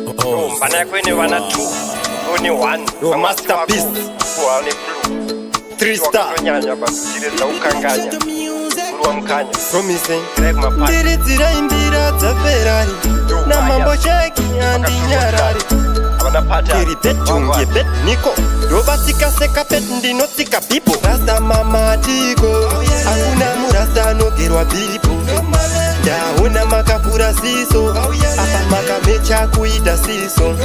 Bana kwene wana 2 only 1 a masterpiece. 3 star nyanya basireza ukanganya kulwa mkanya promising Wemapatan ndirizira imbira dza Ferrari na mambo sheki andi nyarari Wemapatan kiri betunge bet niko robasika seka bet ndinotsika Bhibho rasta mama tiko hakuna murasta nogerwa Bhibho ndaona makapura siso apa makamecha kuita siso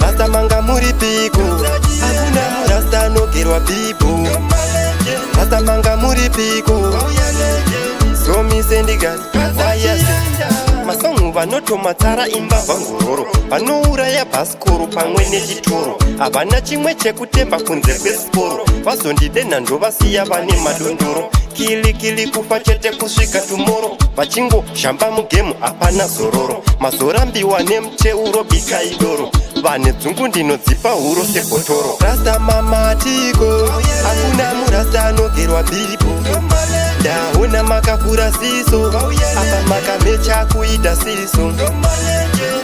rasta manga muri piko hakuna murasta nogerwa Bhibho rasta manga muri piko so mise Niggah masongo vanotomatsara imba vangororo vanouraya bhasikoro pamwe nechitoro havana chimwe chekutemba kunze kwesiporo vazondidena ndovasiya vane madondoro kilikili kufa chete kusvika tumoro vachingozhamba mugemu hapana zororo mazorambiwa nemuteuro bika idoro vane dzungu ndinodzipa huro sebhotoro rasta mamatiko hakuna murasta anogerwa Bhibho ndaona makapura siso apa makamecha kuita siso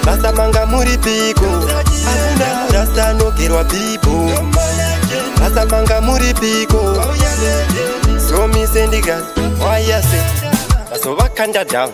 rasta manga muri piko hakuna murasta anogerwa Bhibho rasta manga muri piko so mise Niggah wayase vasovakanda down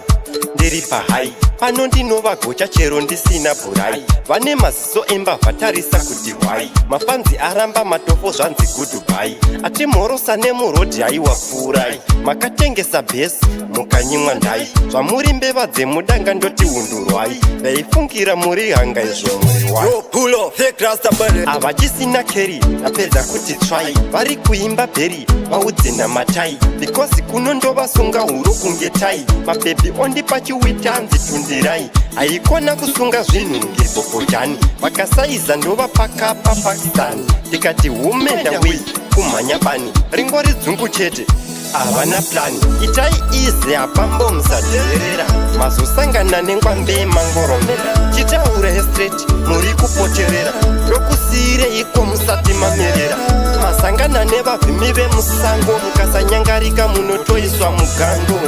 ndiri pahai pano ndinovagocha chero ndisina bhurai vane maziso embavha tarisa kuti hwai mafanzi aramba matofo zvanzi goodbye atimhorosa nemurodhi aiwapfuurai makatengesa bhesi mukanyimwa ndai zvamuri mbeva dzemudanga ndoti hundurwai ndaifungira muri hanga izvo muri wai havachisina keri napedza kuti tsvai vari kuimba bheri vaudze namatai because kuno ndovasunga huro kunge tai mabhebhi ondipa chiwitanzi tundirai haikona kusunga zvinhu ngebhobhodhani vakasaiza ndovapakapa Pakistan ndikati humenda wei kumhanya bani ringori dzungu chete havana plani itai ize hapambo musadherera mazosangana nengwambe mangoromera chitaure straight muri kupoterera ndokusiyire iko musati mamerera masangana nevavhimi vemusango mukasanyangarika munotoiswa mugango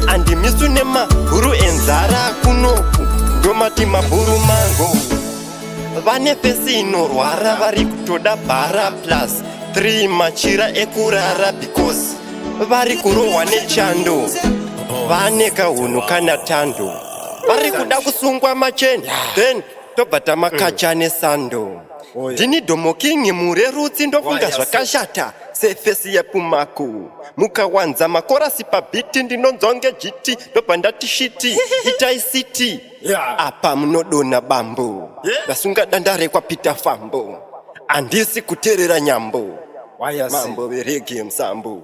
andimisu nemabhuru enzara kunoku ndomati mabhuru mango vane fesi inorwara vari kutoda bhara plus 3 machira ekurara because vari kurohwa nechando vane kahunu kana tando vari kuda kusungwa macheni then tobva tamakacha nesando ndini dhomokingi murerutsi ndofunga zvakashata sefesi yepumako mukawanza makorasi pabhiti ndinonzonge jiti ndobva ndati shiti itai siti apa munodona bambo ndasunga danda rekwapita fambo handisi kuteerera nyambo mambo verege musambo